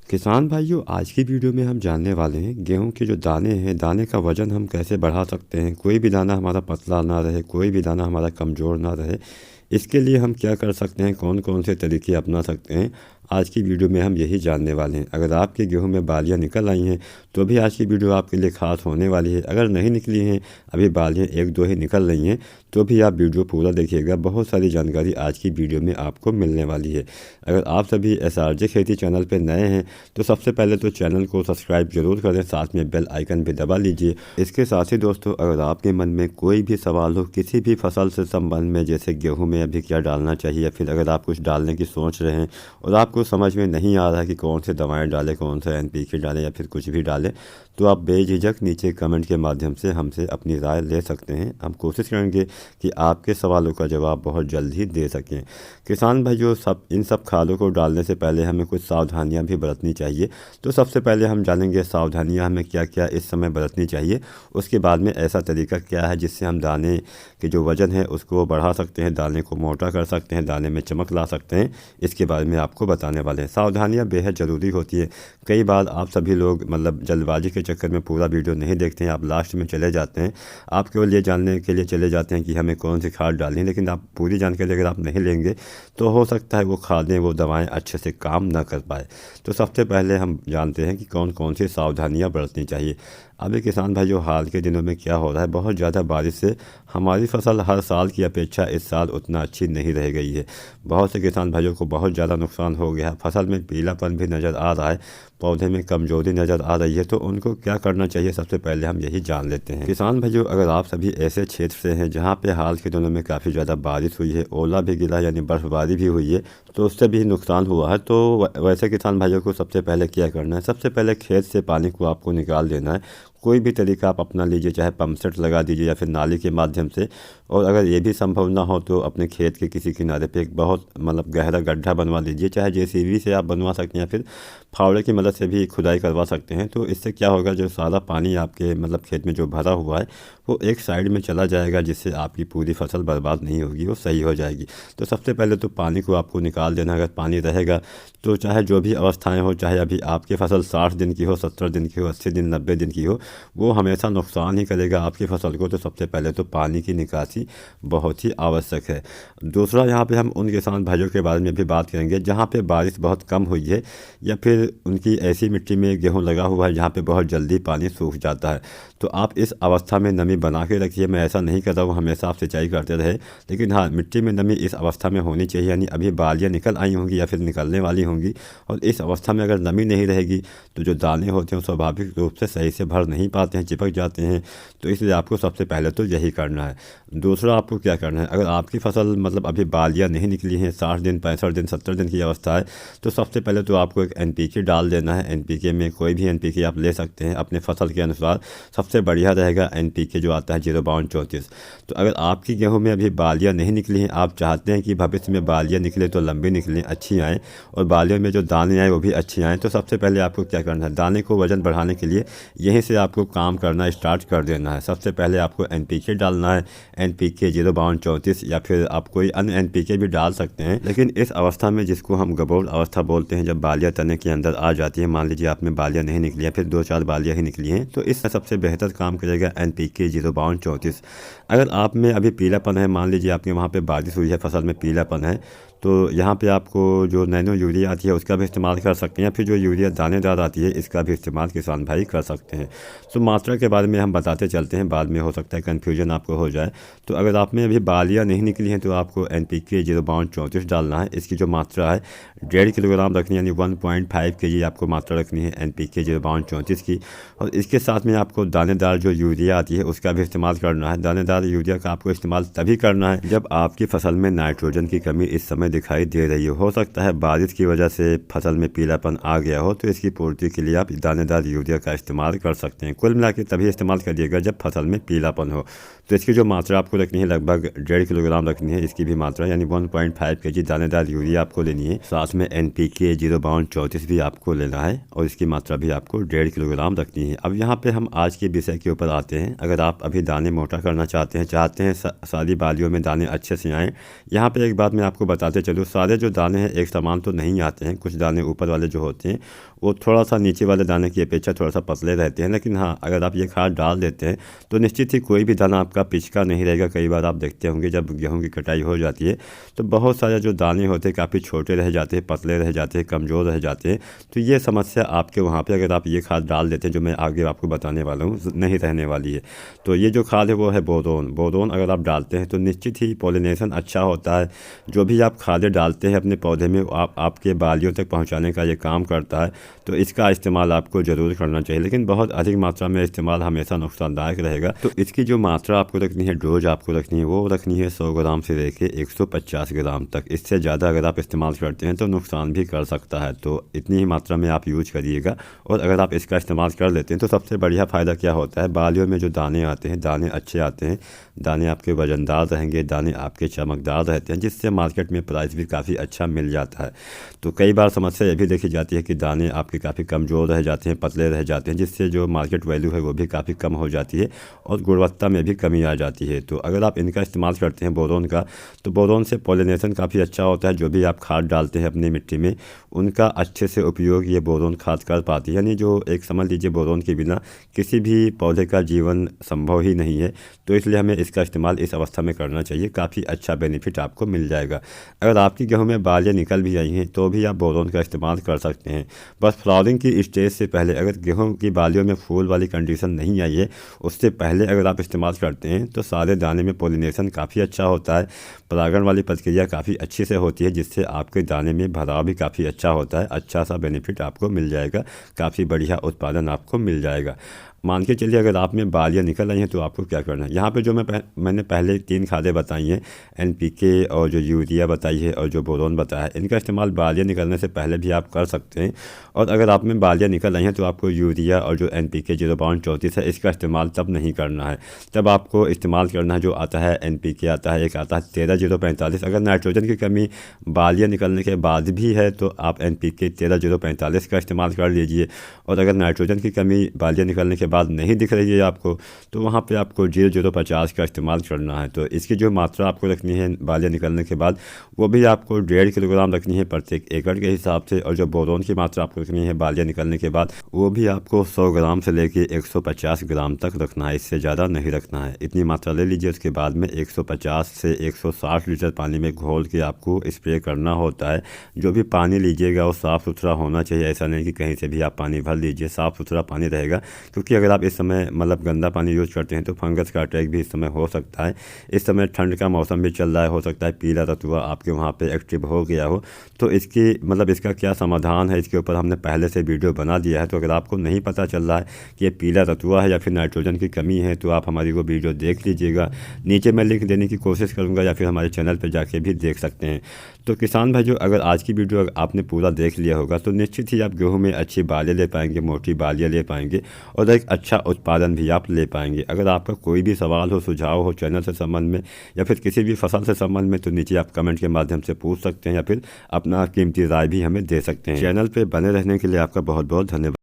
किसान भाइयों, आज की वीडियो में हम जानने वाले हैं गेहूं के जो दाने हैं, दाने का वजन हम कैसे बढ़ा सकते हैं। कोई भी दाना हमारा पतला ना रहे, कोई भी दाना हमारा कमज़ोर ना रहे, इसके लिए हम क्या कर सकते हैं, कौन कौन से तरीके अपना सकते हैं, आज की वीडियो में हम यही जानने वाले हैं। अगर आपके गेहूं में बालियां निकल आई हैं तो भी आज की वीडियो आपके लिए खास होने वाली है। अगर नहीं निकली हैं, अभी बालियां एक दो ही निकल रही हैं, तो भी आप वीडियो पूरा देखिएगा। बहुत सारी जानकारी आज की वीडियो में आपको मिलने वाली है। अगर आप सभी SRJ खेती चैनल पर नए हैं तो सबसे पहले तो चैनल को सब्सक्राइब जरूर करें, साथ में बेल आइकन भी दबा लीजिए। इसके साथ ही दोस्तों, अगर आपके मन में कोई भी सवाल हो किसी भी फसल से संबंध में, जैसे गेहूं में अभी क्या डालना चाहिए, या फिर अगर आप कुछ डालने की सोच रहे हैं और आपको समझ में नहीं आ रहा है कि कौन से दवाएं डालें, कौन सा NPK डालें या फिर कुछ भी डालें, तो आप बेझिझक नीचे कमेंट के माध्यम से हमसे अपनी राय ले सकते हैं। हम कोशिश करेंगे कि आपके सवालों का जवाब बहुत जल्द ही दे सकें। किसान भाइयों, इन सब खादों को डालने से पहले हमें कुछ सावधानियां भी बरतनी चाहिए। तो सबसे पहले हम जानेंगे सावधानियां हमें क्या क्या इस समय बरतनी चाहिए। उसके बाद में ऐसा तरीका क्या है जिससे हम दाने के जो वज़न है उसको बढ़ा सकते हैं, दाने को मोटा कर सकते हैं, दाने में चमक ला सकते हैं। इसके बारे में आपको बताने वाले हैं। सावधानियां बेहद ज़रूरी होती है। कई बार आप सभी लोग जल्दबाजी के चक्कर में पूरा वीडियो नहीं देखते हैं, आप लास्ट में चले जाते हैं। आप केवल ये जानने के लिए चले जाते हैं कि हमें कौन सी खाद डालनी है, लेकिन आप पूरी जानकारी अगर आप नहीं लेंगे तो हो सकता है वो खादें, वो दवाएं अच्छे से काम ना कर पाए। तो सबसे पहले हम जानते हैं कि कौन कौन सी सावधानियां बरतनी चाहिए। अभी किसान भाइयों, हाल के दिनों में क्या हो रहा है, बहुत ज़्यादा बारिश से हमारी फसल हर साल की अपेक्षा इस साल उतना अच्छी नहीं रह गई है। बहुत से किसान भाइयों को बहुत ज़्यादा नुकसान हो गया है, फसल में पीलापन भी नज़र आ रहा है, पौधे में कमजोरी नज़र आ रही है। तो उनको क्या करना चाहिए, सबसे पहले हम यही जान लेते हैं। किसान भाइयों, अगर आप सभी ऐसे क्षेत्र से हैं जहाँ पे हाल के दिनों में काफ़ी ज़्यादा बारिश हुई है, ओला भी गिरा यानी बर्फ़बारी भी हुई है, तो उससे भी नुकसान हुआ है, तो वैसे किसान भाइयों को सबसे पहले क्या करना है, सबसे पहले खेत से पानी को आपको निकाल देना है। कोई भी तरीका आप अपना लीजिए, चाहे पंप सेट लगा दीजिए या फिर नाली के माध्यम से। और अगर ये भी संभव ना हो तो अपने खेत के किसी किनारे पे एक बहुत गहरा गड्ढा बनवा लीजिए, चाहे JCB से आप बनवा सकते हैं या फिर फावड़े की मदद से भी खुदाई करवा सकते हैं। तो इससे क्या होगा, जो सारा पानी आपके खेत में जो भरा हुआ है वो एक साइड में चला जाएगा, जिससे आपकी पूरी फसल बर्बाद नहीं होगी, वो सही हो जाएगी। तो सबसे पहले तो पानी को आपको निकाल देना। अगर पानी रहेगा तो चाहे जो भी अवस्थाएं हो, चाहे अभी आपकी फसल 60 दिन की हो, 70 दिन की हो, 80 दिन 90 दिन की हो, वो हमेशा नुकसान ही करेगा आपकी फसल को। तो सबसे पहले तो पानी की निकासी बहुत ही आवश्यक है। दूसरा, यहाँ पे हम उन किसान भाइयों के बारे में भी बात करेंगे जहाँ पे बारिश बहुत कम हुई है, या फिर उनकी ऐसी मिट्टी में गेहूँ लगा हुआ है जहाँ पे बहुत जल्दी पानी सूख जाता है। तो आप इस अवस्था में नमी बना के रखिए। मैं ऐसा नहीं कर रहा हूँ हमेशा आप सिंचाई करते रहे, लेकिन हाँ, मिट्टी में नमी इस अवस्था में होनी चाहिए, यानी अभी बालियाँ निकल आई होंगी या फिर निकलने वाली होंगी, और इस अवस्था में अगर नमी नहीं रहेगी तो जो दाने होते हैं स्वाभाविक रूप से सही से भर नहीं पाते हैं, चिपक जाते हैं। तो इसलिए आपको सबसे पहले तो यही करना है। दूसरा, आपको क्या करना है, अगर आपकी फसल अभी बालियाँ नहीं निकली हैं, 60 दिन 65 दिन 70 दिन की अवस्था है, तो सबसे पहले तो आपको एक NPK डाल देना है। NPK में कोई भी NPK आप ले सकते हैं अपने फसल के अनुसार। सबसे बढ़िया रहेगा NPK जो आता है 05234। तो अगर आपकी गेहूं में अभी बालियां नहीं निकली हैं, आप चाहते हैं कि भविष्य में बालियां निकले तो लंबी निकलें, अच्छी आएँ, और बालियों में जो दाने आए वो भी अच्छी आएँ, तो सबसे पहले आपको क्या करना है, दाने को वजन बढ़ाने के लिए यहीं से आपको काम करना स्टार्ट कर देना है। सबसे पहले आपको NPK डालना है, NPK 05234, या फिर आप कोई अन्य NPK भी डाल सकते हैं। लेकिन इस अवस्था में, जिसको हम गबोल अवस्था बोलते हैं, जब बालियां तने के अंदर आ जाती है, मान लीजिए आप में बालियां नहीं निकली है, फिर 2-4 बालियां ही निकली हैं, तो इस सबसे बेहतर काम करेगा NPK 05234। अगर आप में अभी पीलापन है, मान लीजिए आपके वहाँ पे बारिश हुई है, फसल में पीलापन है, तो यहाँ पे आपको जो नैनो यूरिया आती है उसका भी इस्तेमाल कर सकते हैं, या फिर जो यूरिया दानेदार आती है इसका भी इस्तेमाल किसान भाई कर सकते हैं। तो मात्रा के बारे में हम बताते चलते हैं, बाद में हो सकता है कन्फ्यूजन आपको हो जाए। तो अगर आप में अभी बालियाँ नहीं निकली हैं तो आपको NPK 05234 डालना है। इसकी जो मात्रा है 1.5 किलोग्राम रखनी है, यानी 1.5 kg आपको मात्रा रखनी है NPK 05234 की। और इसके साथ में आपको दानेदार जो यूरिया आती है उसका भी इस्तेमाल करना है। दानेदार यूरिया का आपको इस्तेमाल तभी करना है जब आपकी फसल में नाइट्रोजन की कमी इस समय दिखाई दे रही हो सकता है बारिश की वजह से फसल में पीलापन आ गया हो, तो इसकी पूर्ति के लिए आप दानेदार यूरिया का इस्तेमाल कर सकते हैं। कुल मिलाकर तभी इस्तेमाल करिएगा जब फसल में पीलापन हो। तो इसकी जो मात्रा आपको रखनी है लगभग 1.5 किलोग्राम रखनी है, इसकी भी मात्रा यानी 1.5 kg दानेदार यूरिया आपको लेनी है। साथ में NPK 05234 भी आपको लेना है और इसकी मात्रा भी आपको 1.5 किलोग्राम रखनी है। अब यहाँ पे हम आज के विषय के ऊपर आते हैं। अगर आप अभी दाने मोटा करना चाहते हैं सारी बालियों में दाने अच्छे से आएँ, यहाँ पे एक बात मैं आपको बताते चलूँ, सारे जो दाने हैं एक समान तो नहीं आते हैं। कुछ दाने ऊपर वाले जो होते हैं वो थोड़ा सा नीचे वाले दाने की अपेक्षा थोड़ा सा पतले रहते हैं। लेकिन हाँ, अगर आप ये खाद डाल देते हैं तो निश्चित ही कोई भी दाना आपका पिचका नहीं रहेगा। कई बार आप देखते होंगे जब गेहूँ की कटाई हो जाती है तो बहुत सारे जो दाने होते हैं काफ़ी छोटे रह जाते हैं, पतले रह जाते हैं, कमज़ोर रह जाते हैं। तो ये समस्या आपके वहाँ पे अगर आप ये खाद डाल देते हैं जो मैं आगे आपको बताने वाला हूँ नहीं रहने वाली है। तो ये जो खाद है वो है बोरोन। बोरोन अगर आप डालते हैं तो निश्चित ही पॉलिनेशन अच्छा होता है। जो भी आप खादें डालते हैं अपने पौधे में आपके बालियों तक पहुँचाने का ये काम करता है। तो इसका इस्तेमाल आपको ज़रूर करना चाहिए, लेकिन बहुत अधिक मात्रा में इस्तेमाल हमेशा नुकसानदायक रहेगा। तो इसकी जो मात्रा आपको रखनी है, डोज आपको रखनी है, वो रखनी है 100 ग्राम से लेके 150 ग्राम तक। इससे ज़्यादा अगर आप इस्तेमाल करते हैं तो नुकसान भी कर सकता है। तो इतनी ही मात्रा में आप यूज करिएगा। और अगर आप इसका इस्तेमाल कर लेते हैं तो सबसे बढ़िया फ़ायदा क्या होता है, बालियों में जो दाने आते हैं, दाने अच्छे आते हैं, दाने आपके वजनदार रहेंगे, दाने आपके चमकदार रहते हैं, जिससे मार्केट में प्राइस भी काफ़ी अच्छा मिल जाता है। तो कई बार समस्या ये भी देखी जाती है कि दाने आपके काफ़ी कमज़ोर रह जाते हैं, पतले रह जाते हैं, जिससे जो मार्केट वैल्यू है वो भी काफ़ी कम हो जाती है और गुणवत्ता में भी कमी आ जाती है। तो अगर आप इनका इस्तेमाल करते हैं बोरोन का, तो बोरोन से पॉलिनेशन काफ़ी अच्छा होता है। जो भी आप खाद डालते हैं अपनी मिट्टी में उनका अच्छे से उपयोग ये बोरोन खाद कर पाती है। यानी जो एक समझ लीजिए बोरोन के बिना किसी भी पौधे का जीवन संभव ही नहीं है। तो इसलिए हमें इसका इस्तेमाल इस अवस्था में करना चाहिए, काफ़ी अच्छा बेनिफिट आपको मिल जाएगा। अगर आपकी गेहूं में बालियाँ निकल भी आई हैं तो भी आप बोरोन का इस्तेमाल कर सकते हैं। बस फ्लावरिंग की स्टेज से पहले, अगर गेहूं की बालियों में फूल वाली कंडीशन नहीं आई है उससे पहले अगर आप इस्तेमाल करते हैं तो सारे दाने में पॉलिनेशन काफ़ी अच्छा होता है, परागण वाली प्रक्रिया काफ़ी अच्छी से होती है, जिससे आपके दाने में भराव भी काफ़ी अच्छा होता है। अच्छा सा बेनिफिट आपको मिल जाएगा, काफ़ी बढ़िया उत्पादन आपको मिल जाएगा। मान के चलिए अगर आप में बालियाँ निकल आई हैं तो आपको क्या करना है। यहाँ पे जो मैंने पहले 3 खादें बताई हैं, NPK और जो यूरिया बताई है और जो बोरोन बताया है, इनका इस्तेमाल बालियाँ निकलने से पहले भी आप कर सकते हैं। और अगर आप में बालियाँ निकल आई हैं तो आपको यूरिया और जो NPK 0.34 है इसका इस्तेमाल तब नहीं करना है। तब आपको इस्तेमाल करना है जो आता है NPK आता है, एक आता है 13-045। अगर नाइट्रोजन की कमी बालियाँ निकलने के बाद भी है तो आप NPK 13-045 का इस्तेमाल कर लीजिए। और अगर नाइट्रोजन की कमी बालियाँ निकलने के बाद नहीं दिख रही है आपको तो वहाँ पे आपको 0-050 का इस्तेमाल करना है। तो इसकी जो मात्रा आपको रखनी है बालियाँ निकलने के बाद वो भी आपको 1.5 किलोग्राम रखनी है प्रत्येक एकड़ के हिसाब से। और जो बोरोन की मात्रा आपको रखनी है बालियाँ निकलने के बाद वो भी आपको 100 ग्राम से लेके 150 ग्राम तक रखना है, इससे ज़्यादा नहीं रखना है। इतनी मात्रा ले लीजिए। उसके बाद में 150 से 160 लीटर पानी में घोल के आपको स्प्रे करना होता है। जो भी पानी लीजिएगा वो साफ़ सुथरा होना चाहिए, ऐसा नहीं कि कहीं से भी आप पानी भर लीजिए, साफ़ सुथरा पानी रहेगा। क्योंकि अगर आप इस समय मतलब गंदा पानी यूज़ करते हैं तो फंगस का अटैक भी इस समय हो सकता है। इस समय ठंड का मौसम भी चल रहा है, हो सकता है पीला रतुआ आपके वहाँ पे एक्टिव हो गया हो। तो इसकी मतलब इसका क्या समाधान है, इसके ऊपर हमने पहले से वीडियो बना दिया है। तो अगर आपको नहीं पता चल रहा है कि ये पीला रतुआ है या फिर नाइट्रोजन की कमी है तो आप हमारी वो वीडियो देख लीजिएगा। नीचे मैं लिंक देने की कोशिश करूँगा या फिर हमारे चैनल पर जाके भी देख सकते हैं। तो किसान भाइयों, अगर आज की वीडियो आपने पूरा देख लिया होगा तो निश्चित ही आप गेहूँ में अच्छी बालें ले पाएंगे, मोटी बालियाँ ले पाएंगे और एक अच्छा उत्पादन भी आप ले पाएंगे। अगर आपका कोई भी सवाल हो, सुझाव हो चैनल से संबंध में या फिर किसी भी फसल से संबंध में तो नीचे आप कमेंट के माध्यम से पूछ सकते हैं या फिर अपना कीमती राय भी हमें दे सकते हैं। चैनल पे बने रहने के लिए आपका बहुत बहुत धन्यवाद।